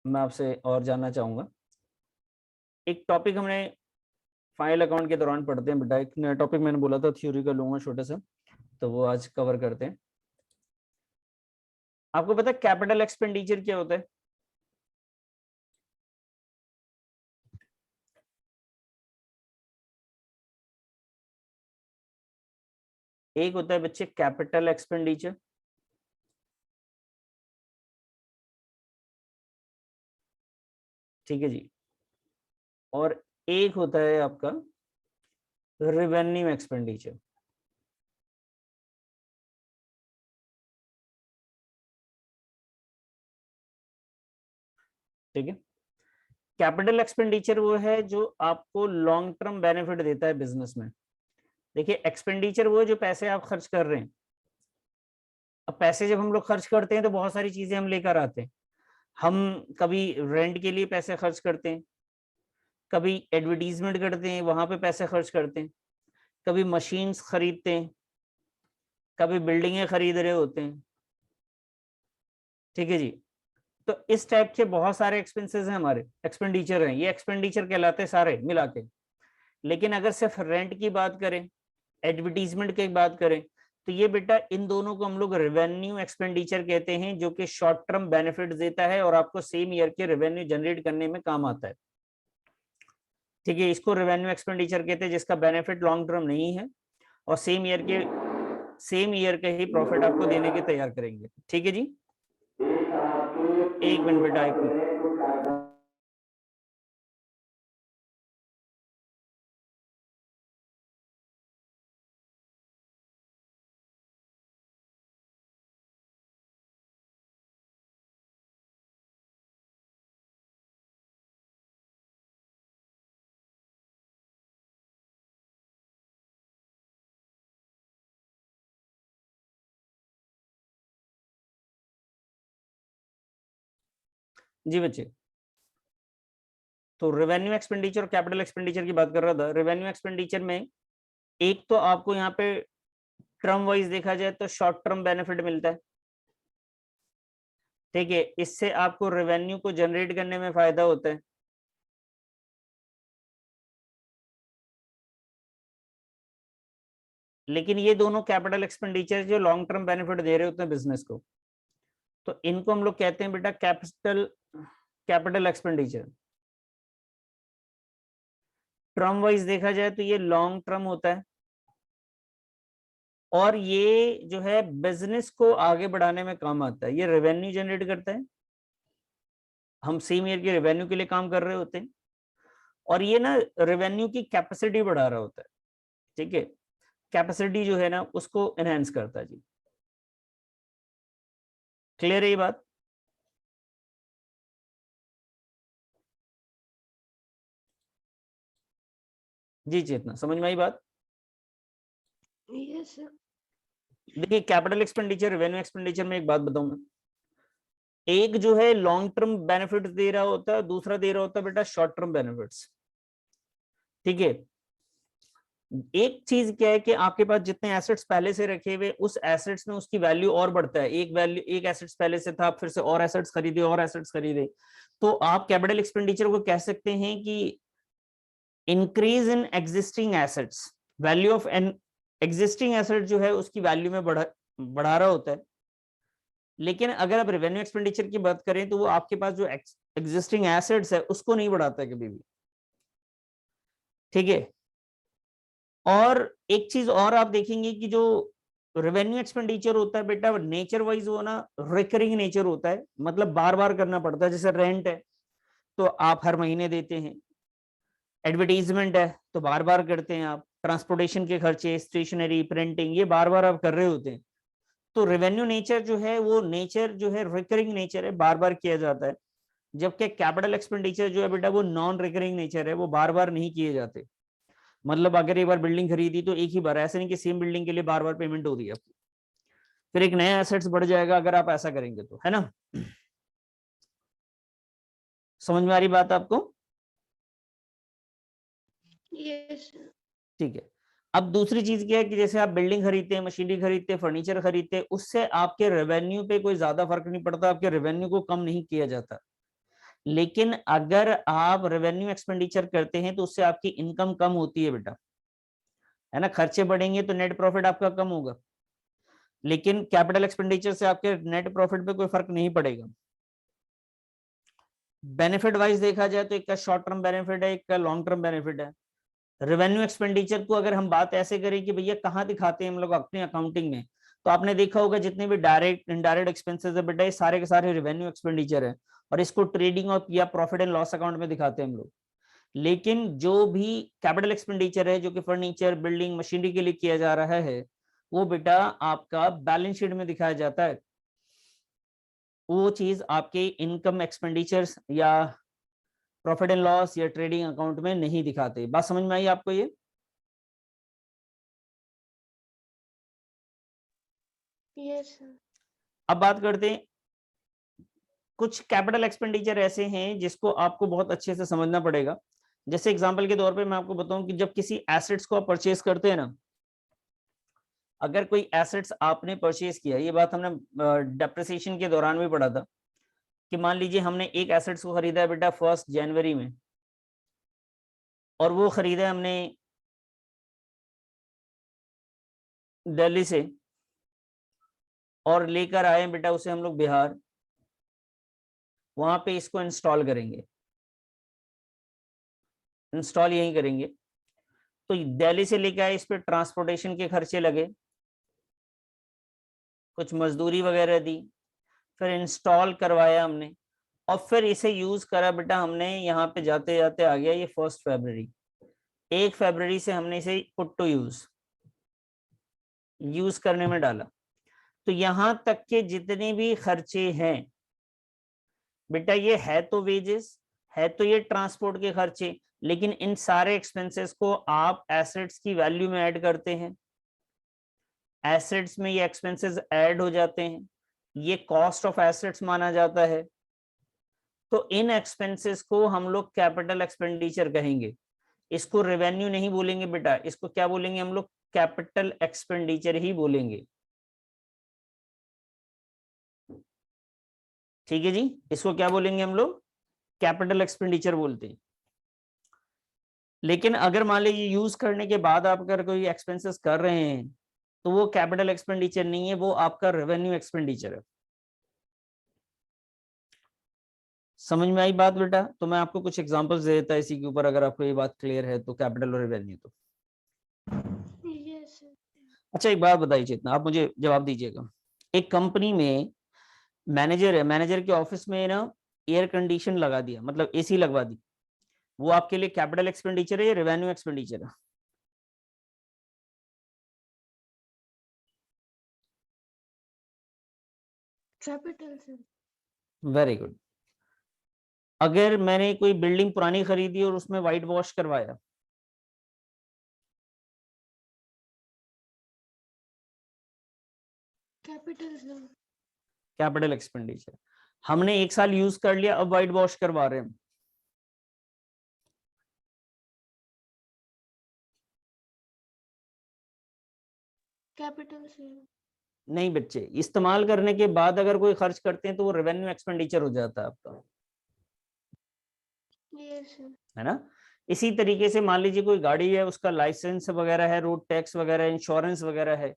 मैं आपसे और जानना चाहूंगा। एक टॉपिक हमने फाइल अकाउंट के दौरान पढ़ते हैं बेटा, एक नया टॉपिक मैंने बोला था थ्योरी का लूंगा छोटे से, तो वो आज कवर करते हैं। आपको पता है कैपिटल एक्सपेंडिचर क्या होता है? एक होता है बच्चे कैपिटल एक्सपेंडिचर, ठीक है जी, और एक होता है आपका रेवेन्यू एक्सपेंडिचर। ठीक है, कैपिटल एक्सपेंडिचर वो है जो आपको लॉन्ग टर्म बेनिफिट देता है बिजनेस में। देखिए एक्सपेंडिचर वो है जो पैसे आप खर्च कर रहे हैं। अब पैसे जब हम लोग खर्च करते हैं तो बहुत सारी चीजें हम लेकर आते हैं। हम कभी रेंट के लिए पैसे खर्च करते हैं, कभी एडवर्टीजमेंट करते हैं वहां पे पैसे खर्च करते हैं, कभी मशीन्स खरीदते हैं, कभी बिल्डिंगें खरीद रहे होते हैं। ठीक है जी, तो इस टाइप के बहुत सारे एक्सपेंसेस हैं, हमारे एक्सपेंडिचर हैं, ये एक्सपेंडिचर कहलाते हैं सारे मिला के। लेकिन अगर सिर्फ रेंट की बात करें, एडवर्टीजमेंट की बात करें, तो ये बेटा इन दोनों को हम लोग रेवेन्यू एक्सपेंडिचर कहते हैं, जो कि शॉर्ट टर्म बेनिफिट देता है और आपको सेम ईयर के रेवेन्यू जनरेट करने में काम आता है। ठीक है, इसको रेवेन्यू एक्सपेंडिचर कहते हैं जिसका बेनिफिट लॉन्ग टर्म नहीं है और सेम ईयर के ही प्रॉफिट आपको देने के तैयार करेंगे। ठीक है जी, एक मिनट बेटा, एक मिनट। जी बच्चे, तो रेवेन्यू एक्सपेंडिचर और कैपिटल एक्सपेंडिचर की बात कर रहा था। रेवेन्यू एक्सपेंडिचर में एक तो आपको यहाँ पे टर्म वाइज देखा जाए तो शॉर्ट टर्म बेनिफिट मिलता है। ठीक है, इससे आपको रेवेन्यू को जनरेट करने में फायदा होता है। लेकिन ये दोनों कैपिटल एक्सपेंडिचर जो लॉन्ग टर्म बेनिफिट दे रहे होते हैं बिजनेस को, तो इनको हम लोग कहते हैं बेटा कैपिटल एक्सपेंडिचर। टर्म वाइज देखा जाए तो ये लॉन्ग टर्म होता है और ये जो है बिजनेस को आगे बढ़ाने में काम आता है, ये रेवेन्यू जनरेट करता है। हम सेम ईयर के रेवेन्यू के लिए काम कर रहे होते हैं और ये ना रेवेन्यू की कैपेसिटी बढ़ा रहा होता है। ठीक है, कैपेसिटी जो है ना उसको एनहांस करता है जी। क्लियर है ये बात? जी चेतना, समझ में आई बात? Yes sir. देखिए कैपिटल एक्सपेंडिचर रेवेन्यू एक्सपेंडिचर में एक बात बताऊं मैं, एक जो है लॉन्ग टर्म बेनिफिट दे रहा होता है, दूसरा दे रहा होता है बेटा शॉर्ट टर्म बेनिफिट्स। ठीक है, एक चीज क्या है कि आपके पास जितने एसेट्स पहले से रखे हुए उस एसेट्स में उसकी वैल्यू और बढ़ता है। एक एसेट्स पहले से था, फिर से और एसेट्स खरीदे और एसेट्स खरीदे, तो आप कैपिटल एक्सपेंडिचर को कह सकते हैं कि increase in existing assets, value of an existing asset जो है उसकी वैल्यू में बढ़ा रहा होता है। लेकिन अगर आप रेवेन्यू एक्सपेंडिचर की बात करें तो वो आपके पास जो एग्जिस्टिंग एसेट्स है उसको नहीं बढ़ाता है कभी भी, ठीक है। और एक चीज और आप देखेंगे कि जो रेवेन्यू एक्सपेंडिचर होता है बेटा, नेचर वाइज वो ना रिकरिंग नेचर होता है, मतलब बार बार करना पड़ता है। जैसे रेंट है तो आप हर महीने देते हैं, एडवर्टीजमेंट है तो बार बार करते हैं आप, ट्रांसपोर्टेशन के खर्चे, स्टेशनरी, प्रिंटिंग, ये बार बार आप कर रहे होते हैं। तो रेवेन्यू नेचर जो है वो नेचर जो है रिकरिंग नेचर है, बार बार किया जाता है। जबकि कैपिटल एक्सपेंडिचर जो है बेटा वो नॉन रिकरिंग नेचर है, वो बार बार नहीं किए जाते। मतलब अगर एक बार बिल्डिंग खरीदी तो एक ही बार, ऐसे नहीं कि सेम बिल्डिंग के लिए बार बार पेमेंट हो रही है आपकी, फिर एक नया एसेट्स बढ़ जाएगा अगर आप ऐसा करेंगे तो, है ना। समझ में आ रही बात आपको? यस। ठीक है। अब दूसरी चीज क्या है कि जैसे आप बिल्डिंग खरीदते हैं, मशीनरी खरीदते हैं, फर्नीचर खरीदते हैं, उससे आपके रेवेन्यू पे कोई ज्यादा फर्क नहीं पड़ता, आपके रेवेन्यू को कम नहीं किया जाता। लेकिन अगर आप रेवेन्यू एक्सपेंडिचर करते हैं तो उससे आपकी इनकम कम होती है बेटा, है ना। खर्चे बढ़ेंगे तो नेट प्रॉफिट आपका कम होगा, लेकिन कैपिटल एक्सपेंडिचर से आपके नेट प्रॉफिट पे कोई फर्क नहीं पड़ेगा। बेनिफिट वाइज देखा जाए तो एक का शॉर्ट टर्म बेनिफिट है, एक का लॉन्ग टर्म बेनिफिट है। रेवेन्यू एक्सपेंडिचर को अगर हम बात ऐसे करें कि भैया कहाँ दिखाते हैं हम लोग अपनी अकाउंटिंग में, तो आपने देखा होगा जितने भी डायरेक्ट इनडायरेक्ट एक्सपेंसेस है बेटा, ये सारे के सारे रेवेन्यू एक्सपेंडिचर है, और इसको ट्रेडिंग और या प्रॉफिट एंड लॉस अकाउंट में दिखाते हैं हम लोग। लेकिन जो भी कैपिटल एक्सपेंडिचर है जो कि फर्नीचर, बिल्डिंग, मशीनरी के लिए किया जा रहा है, वो बेटा आपका बैलेंस शीट में दिखाया जाता है। वो चीज आपके इनकम एक्सपेंडिचर्स या प्रॉफिट एंड लॉस या ट्रेडिंग अकाउंट में नहीं दिखाते। बात समझ में आई आपको ये? यस। अब बात करते हैं, कुछ कैपिटल एक्सपेंडिचर ऐसे हैं जिसको आपको बहुत अच्छे से समझना पड़ेगा। जैसे एग्जांपल के तौर पे मैं आपको बताऊं कि जब किसी एसेट्स को आप परचेज करते हैं ना, अगर कोई एसेट्स आपने परचेज किया, ये बात हमने डेप्रिसिएशन के दौरान भी पढ़ा था, कि मान लीजिए हमने एक एसेट्स को खरीदा है बेटा 1 जनवरी में, और वो खरीदा हमने दिल्ली से, और लेकर आए बेटा उसे हम लोग बिहार, वहां पे इसको इंस्टॉल करेंगे, इंस्टॉल यहीं करेंगे। तो दिल्ली से लेकर आए, इस पे ट्रांसपोर्टेशन के खर्चे लगे, कुछ मजदूरी वगैरह दी, फिर इंस्टॉल करवाया हमने, और फिर इसे यूज करा बेटा हमने, यहाँ पे जाते जाते आ गया ये 1 फरवरी। 1 फरवरी से हमने इसे पुट टू यूज करने में डाला। तो यहां तक के जितने भी खर्चे हैं बेटा, ये है तो वेजेस, है तो ये ट्रांसपोर्ट के खर्चे, लेकिन इन सारे एक्सपेंसेस को आप एसेट्स की वैल्यू में ऐड करते हैं, एसेट्स में ये एक्सपेंसेस ऐड हो जाते हैं, ये कॉस्ट ऑफ एसेट्स माना जाता है। तो इन एक्सपेंसेस को हम लोग कैपिटल एक्सपेंडिचर कहेंगे, इसको रेवेन्यू नहीं बोलेंगे बेटा, इसको क्या बोलेंगे हम लोग? कैपिटल एक्सपेंडिचर ही बोलेंगे, ठीक है जी। इसको क्या बोलेंगे हम लोग? कैपिटल एक्सपेंडिचर बोलते हैं। लेकिन अगर मान लीजिए यूज करने के बाद आप अगर कोई एक्सपेंसेस कर रहे हैं, तो वो कैपिटल एक्सपेंडिचर नहीं है, वो आपका रेवेन्यू एक्सपेंडिचर है। समझ में आई बात बेटा? तो मैं आपको कुछ एग्जांपल्स दे देता इसी के ऊपर, अगर आपको ये बात क्लियर है तो, कैपिटल और रेवेन्यू तो। यस। अच्छा एक बात बताइए चेतना, आप मुझे जवाब दीजिएगा। एक कंपनी में मैनेजर है, मैनेजर के ऑफिस में ना एयर कंडीशन लगा दिया, मतलब एसी लगवा दी, वो आपके लिए कैपिटल एक्सपेंडिचर है या रेवेन्यू एक्सपेंडिचर है? Capital sir. Very good. अगर मैंने कोई बिल्डिंग पुरानी खरीदी और उसमें व्हाइट वॉश करवाया, कैपिटल सर। Capital expenditure. हमने 1 साल यूज कर लिया, अब व्हाइट वॉश करवा रहे हैं, कैपिटल सर। नहीं बच्चे, इस्तेमाल करने के बाद अगर कोई खर्च करते हैं तो वो रेवेन्यू एक्सपेंडिचर हो जाता है आपका। Yes sir. है ना। इसी तरीके से मान लीजिए कोई गाड़ी है, उसका लाइसेंस वगैरह है, रोड टैक्स वगैरह, इंश्योरेंस वगैरह है,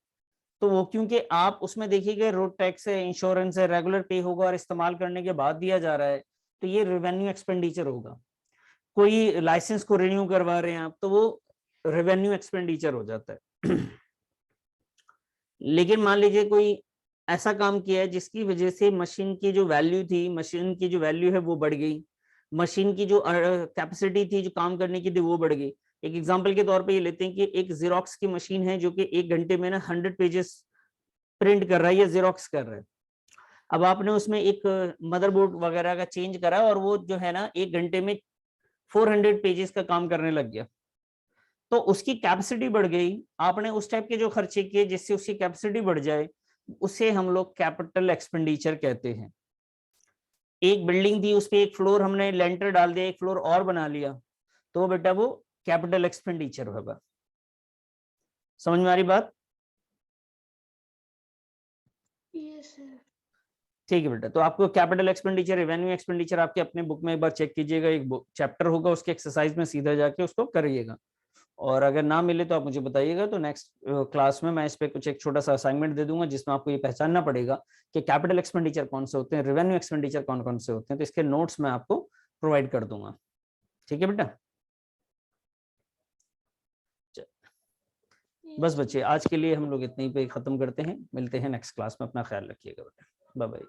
तो वो क्योंकि आप उसमें देखिएगा रोड टैक्स है, इंश्योरेंस है, रेगुलर पे होगा और इस्तेमाल करने के बाद दिया जा रहा है, तो ये रेवेन्यू एक्सपेंडिचर होगा। कोई लाइसेंस को रिन्यू करवा रहे हैं आप, तो वो रेवेन्यू एक्सपेंडिचर हो जाता है। लेकिन मान लीजिए कोई ऐसा काम किया है जिसकी वजह से मशीन की जो वैल्यू थी, मशीन की जो वैल्यू है वो बढ़ गई, मशीन की जो कैपेसिटी थी जो काम करने की थी वो बढ़ गई। एक एग्जांपल के तौर पे ये लेते हैं कि एक जेरोक्स की मशीन है जो कि 1 घंटे में ना 100 पेजेस प्रिंट कर रहा है या जेरोक्स कर रहा है। अब आपने उसमें एक मदरबोर्ड वगैरह का चेंज करा और वो जो है ना 1 घंटे में 400 पेजेस का काम करने लग गया, तो उसकी कैपेसिटी बढ़ गई। आपने उस टाइप के जो खर्चे किए जिससे उसकी कैपेसिटी बढ़ जाए, उसे हम लोग कैपिटल एक्सपेंडिचर कहते हैं। एक बिल्डिंग थी, उस पे एक फ्लोर हमने लेंटर डाल दिया, एक फ्लोर और बना लिया, तो बेटा वो कैपिटल एक्सपेंडिचर होगा। समझ में आ रही बात? Yes sir. ठीक है बेटा, तो आपको कैपिटल एक्सपेंडिचर, रेवेन्यू एक्सपेंडिचर आपके अपने बुक में एक बार चेक कीजिएगा, एक चैप्टर होगा उसके एक्सरसाइज में सीधा जाके उसको करिएगा। और अगर ना मिले तो आप मुझे बताइएगा, तो नेक्स्ट क्लास में मैं इस पे कुछ एक छोटा सा असाइनमेंट दे दूंगा जिसमें आपको ये पहचानना पड़ेगा कि कैपिटल एक्सपेंडिचर कौन से होते हैं, रेवेन्यू एक्सपेंडिचर कौन कौन से होते हैं, तो इसके नोट्स मैं आपको प्रोवाइड कर दूंगा। ठीक है बेटा। बस बच्चे, आज के लिए हम लोग इतने ही पे खत्म करते हैं, मिलते हैं नेक्स्ट क्लास में, अपना ख्याल रखिएगा बेटा, बाय बाय।